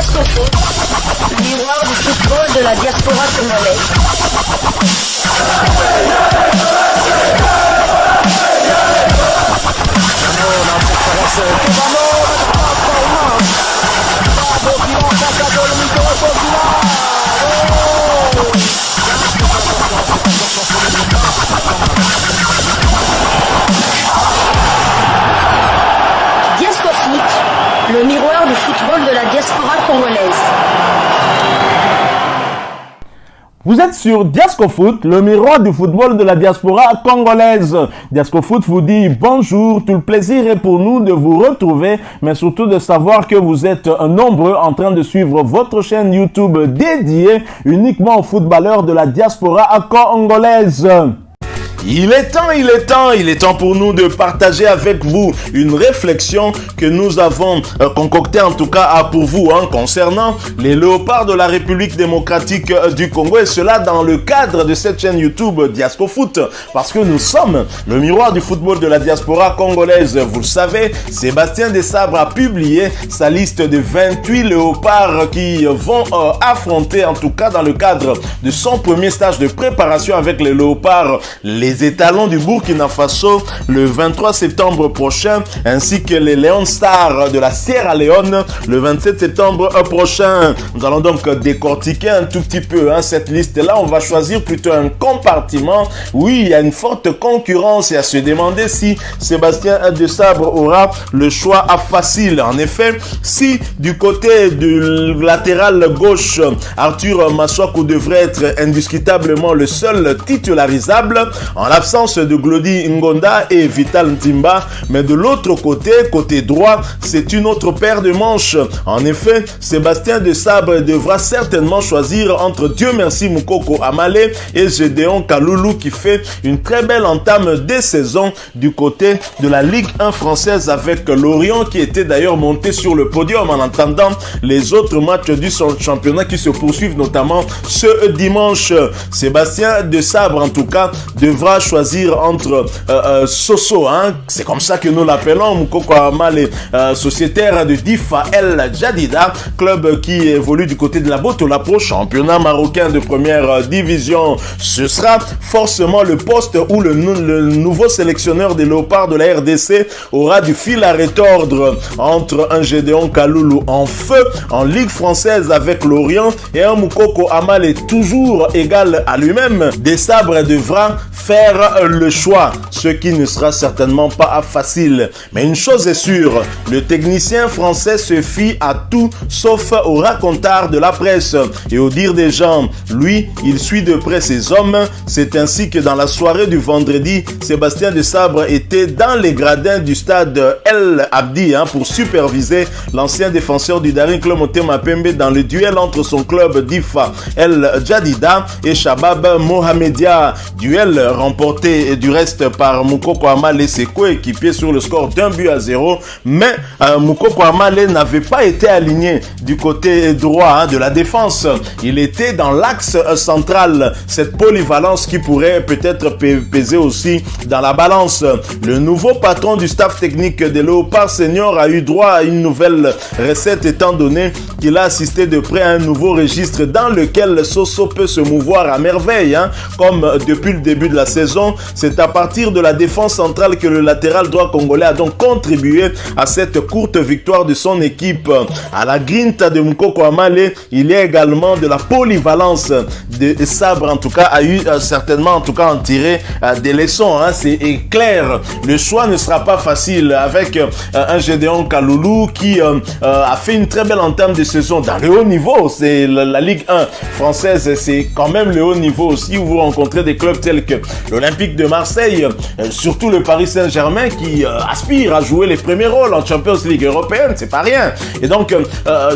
Diascofoot, miroir du football de la diaspora congolaise. Diascofoot, le miroir du football de la diaspora congolaise. Vous êtes sur Diascofoot, le miroir du football de la diaspora congolaise. Diascofoot vous dit bonjour, tout le plaisir est pour nous de vous retrouver, mais surtout de savoir que vous êtes nombreux en train de suivre votre chaîne YouTube dédiée uniquement aux footballeurs de la diaspora congolaise. Il est temps pour nous de partager avec vous une réflexion que nous avons concoctée en tout cas pour vous concernant les léopards de la République démocratique du Congo, et cela dans le cadre de cette chaîne YouTube Diascofoot, parce que nous sommes le miroir du football de la diaspora congolaise. Vous le savez, Sébastien Desabre a publié sa liste de 28 léopards qui vont affronter en tout cas dans le cadre de son premier stage de préparation avec les léopards, les étalons du Burkina Faso le 23 septembre prochain, ainsi que les Leon Stars de la Sierra Leone le 27 septembre prochain. Nous allons donc décortiquer un tout petit peu cette liste-là. On va choisir plutôt un compartiment. Oui, il y a une forte concurrence et à se demander si Sébastien Desabre aura le choix facile. En effet, si du côté du latéral gauche, Arthur Maswaku devrait être indiscutablement le seul titularisable, en l'absence de Glody Ngonda et Vital Ntimba, mais de l'autre côté, côté droit, c'est une autre paire de manches. En effet, Sébastien Desabre devra certainement choisir entre Dieu merci Moukoko Amale et Gédéon Kaloulou, qui fait une très belle entame des saisons du côté de la Ligue 1 française avec Lorient, qui était d'ailleurs monté sur le podium en attendant les autres matchs du championnat qui se poursuivent, notamment ce dimanche. Sébastien Desabre en tout cas devra choisir entre Soso, c'est comme ça que nous l'appelons, Moukoko Amale, sociétaire de Difa El Jadida, club qui évolue du côté de la Botola Pro, championnat marocain de première division. Ce sera forcément le poste où le nouveau sélectionneur des léopards de la RDC aura du fil à retordre entre un Gédéon Kaloulou en feu en Ligue française avec Lorient et un Moukoko Amale toujours égal à lui-même. Desabre devra faire le choix, ce qui ne sera certainement pas facile. Mais une chose est sûre, le technicien français se fie à tout sauf au racontard de la presse. Et au dire des gens, lui, il suit de près ses hommes. C'est ainsi que dans la soirée du vendredi, Sébastien Desabre était dans les gradins du stade El Abdi pour superviser l'ancien défenseur du Daring Club Motema Pembe dans le duel entre son club Difa El Jadida et Shabab Mohamedia. Duel remporté du reste par Moukoko Amale et ses coéquipiers sur le score d'1-0, mais Moukoko Amale n'avait pas été aligné du côté droit de la défense. Il était dans l'axe central, cette polyvalence qui pourrait peut-être peser aussi dans la balance. Le nouveau patron du staff technique des Léopards Seniors a eu droit à une nouvelle recette, étant donné qu'il a assisté de près à un nouveau registre dans lequel Soso peut se mouvoir à merveille, comme depuis le début de la saison. C'est à partir de la défense centrale que le latéral droit congolais a donc contribué à cette courte victoire de son équipe. À la grinta de Moukoko Amale, il y a également de la polyvalence. De Sabre en tout cas a eu certainement en tout cas en tiré des leçons. C'est clair, le choix ne sera pas facile avec un Gédéon Kaloulou qui a fait une très belle entame de saison dans le haut niveau. C'est la Ligue 1 française, c'est quand même le haut niveau aussi, où vous rencontrez des clubs tels que l'Olympique de Marseille, surtout le Paris Saint-Germain qui aspire à jouer les premiers rôles en Champions League européenne, c'est pas rien. Et donc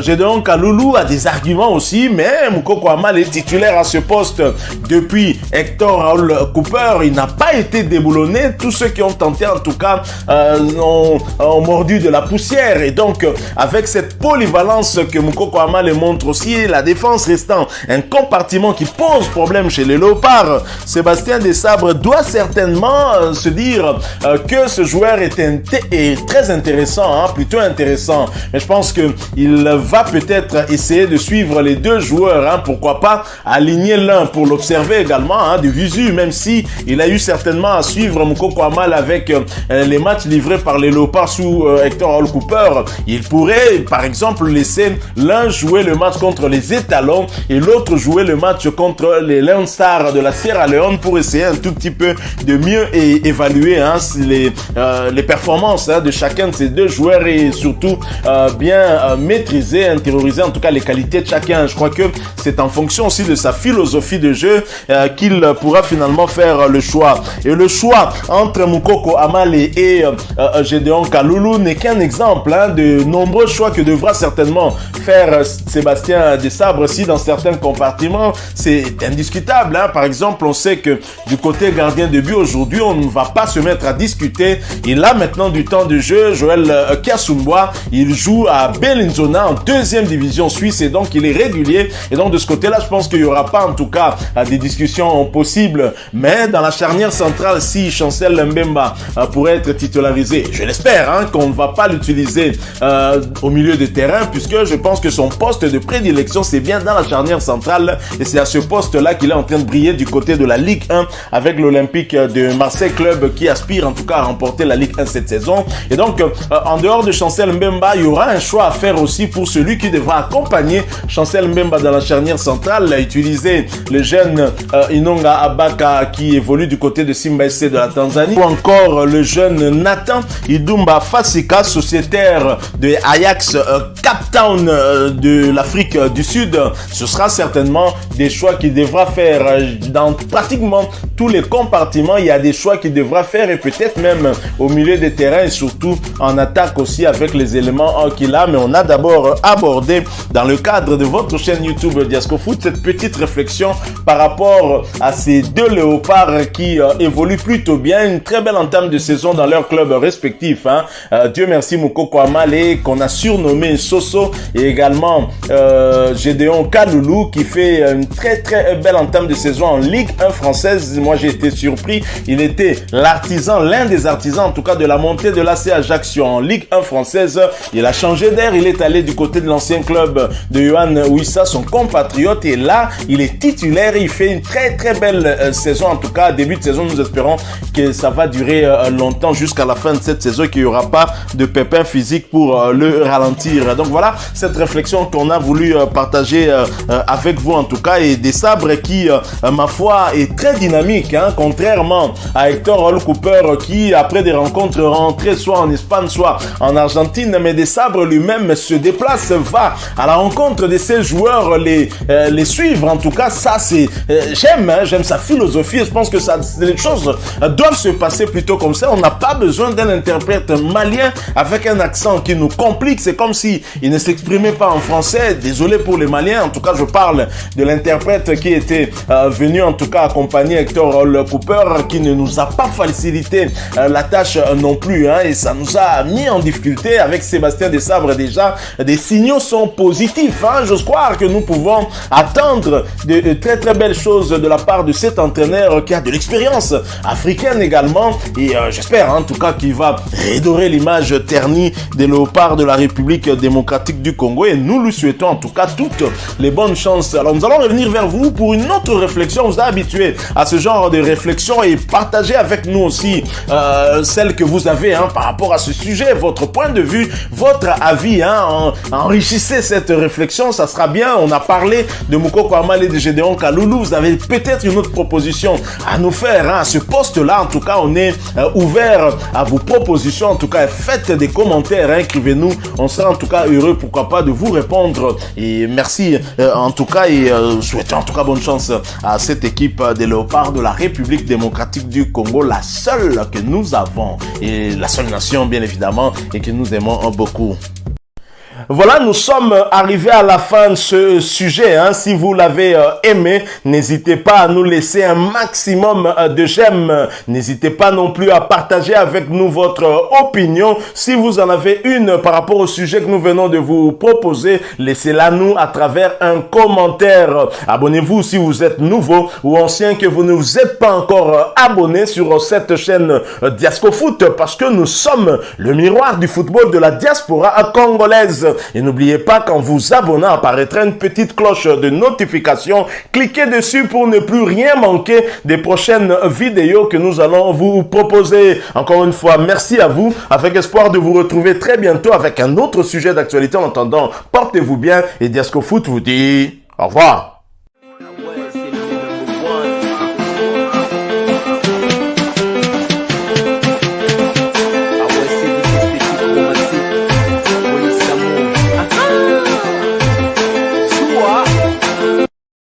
Gédéon Kaloulou a des arguments aussi, mais Moukoko Amale est titulaire à ce poste depuis Hector Raoul Cooper. Il n'a pas été déboulonné. Tous ceux qui ont tenté en tout cas ont mordu de la poussière. Et donc avec cette polyvalence que Moukoko Amale montre aussi, la défense restant un compartiment qui pose problème chez les Léopards, Sébastien Desabre Sabres doit certainement se dire que ce joueur est très intéressant, plutôt intéressant. Mais je pense qu'il va peut-être essayer de suivre les deux joueurs. Pourquoi pas aligner l'un pour l'observer également de visu, même si il a eu certainement à suivre Moukoko Amal avec les matchs livrés par les Léopards sous Hector Hall Cooper. Il pourrait, par exemple, laisser l'un jouer le match contre les Étalons et l'autre jouer le match contre les Leon Stars de la Sierra Leone pour essayer un tout petit peu de mieux évaluer les performances de chacun de ces deux joueurs et surtout bien maîtriser, intérioriser en tout cas les qualités de chacun. Je crois que c'est en fonction aussi de sa philosophie de jeu qu'il pourra finalement faire le choix. Et le choix entre Moukoko Amal et Gédéon Kaloulou n'est qu'un exemple de nombreux choix que devra certainement faire Sébastien Desabre si dans certains compartiments c'est indiscutable. Par exemple, on sait que du côté gardien de but aujourd'hui, on ne va pas se mettre à discuter. Il a maintenant du temps de jeu. Joël Kiasumboa, il joue à Bellinzona en deuxième division suisse et donc il est régulier. Et donc de ce côté-là, je pense qu'il n'y aura pas en tout cas des discussions possibles. Mais dans la charnière centrale, si Chancel Mbemba pourrait être titularisé, je l'espère qu'on ne va pas l'utiliser au milieu de terrain puisque je pense que son poste de prédilection c'est bien dans la charnière centrale et c'est à ce poste-là qu'il est en train de briller du côté de la Ligue 1 avec l'Olympique de Marseille, club qui aspire en tout cas à remporter la Ligue 1 cette saison. Et donc en dehors de Chancel Mbemba, il y aura un choix à faire aussi pour celui qui devra accompagner Chancel Mbemba dans la charnière centrale, utiliser le jeune Inonga Abaka qui évolue du côté de Simba SC de la Tanzanie ou encore le jeune Nathan Idumba Fasika, sociétaire de Ajax Cape Town de l'Afrique du Sud. Ce sera certainement des choix qu'il devra faire dans pratiquement tous les compartiments. Il y a des choix qu'il devra faire et peut-être même au milieu des terrains et surtout en attaque aussi avec les éléments qu'il a. Mais on a d'abord abordé dans le cadre de votre chaîne YouTube Diasco Foot cette petite réflexion par rapport à ces deux léopards qui évoluent plutôt bien. Une très belle entame de saison dans leurs clubs respectifs. Dieu merci Moukoko Amal qu'on a surnommé Soso et également Gédéon Kaloulou qui fait une très très belle entame de saison en Ligue 1 française. Moi j'ai été surpris, il était l'artisan, l'un des artisans en tout cas de la montée de l'AC Ajaccio en Ligue 1 française. Il a changé d'air, il est allé du côté de l'ancien club de Yohan Wissa, son compatriote, et là il est titulaire, il fait une très très belle saison en tout cas, début de saison. Nous espérons que ça va durer longtemps jusqu'à la fin de cette saison, qu'il n'y aura pas de pépins physiques pour le ralentir. Donc voilà cette réflexion qu'on a voulu partager avec vous en tout cas, et des sabres qui ma foi est très dynamique contrairement à Hector Hall Cooper qui après des rencontres rentrées soit en Espagne soit en Argentine, mais des sabres lui-même se déplace, va à la rencontre de ces joueurs, les suivre en tout cas. Ça c'est j'aime sa philosophie et je pense que les choses doivent se passer plutôt comme ça. On n'a pas besoin d'un interprète malien avec un accent qui nous complique. C'est comme si il ne s'exprimait pas en français. Désolé pour les Maliens. En tout cas, je parle de l'interprète qui était venu en tout cas accompagner Hector Hall Cooper, qui ne nous a pas facilité la tâche non plus. Et ça nous a mis en difficulté avec Sébastien Desabre. Déjà, des signaux sont positifs. J'ose croire que nous pouvons attendre de très très belles choses de la part de cet entraîneur qui a de l'expérience africaine également. Et j'espère en tout cas qu'il va redorer l'image ternie des léopards de la République démocratique du Congo. Et nous lui souhaitons en tout cas toutes les bonnes chances. Alors nous allons revenir vers vous pour une autre réflexion. On vous a habitué à ce genre de réflexion et partagez avec nous aussi celle que vous avez par rapport à ce sujet, votre point de vue, votre avis. Enrichissez cette réflexion, ça sera bien. On a parlé de Moukoko Amal et de Gédéon Kaloulou. Vous avez peut-être une autre proposition à nous faire à ce poste-là. En tout cas, on est ouvert à vos propositions. En tout cas, faites des commentaires, écrivez-nous. On sera en tout cas heureux, pourquoi pas, de vous répondre. Et merci en tout cas et souhaitons en tout cas bonne chance à cette équipe des léopards de la République démocratique du Congo, la seule que nous avons et la seule nation bien évidemment et que nous aimons beaucoup. Voilà, nous sommes arrivés à la fin de ce sujet. Si vous l'avez aimé, n'hésitez pas à nous laisser un maximum de j'aime. N'hésitez pas non plus à partager avec nous votre opinion. Si vous en avez une par rapport au sujet que nous venons de vous proposer, laissez-la nous à travers un commentaire. Abonnez-vous si vous êtes nouveau ou ancien que vous ne vous êtes pas encore abonné sur cette chaîne Diascofoot, parce que nous sommes le miroir du football de la diaspora congolaise. Et n'oubliez pas qu'en vous abonnant apparaîtra une petite cloche de notification. Cliquez dessus pour ne plus rien manquer des prochaines vidéos que nous allons vous proposer. Encore une fois, merci à vous, avec espoir de vous retrouver très bientôt avec un autre sujet d'actualité. En attendant, portez-vous bien et Diascofoot vous dit au revoir.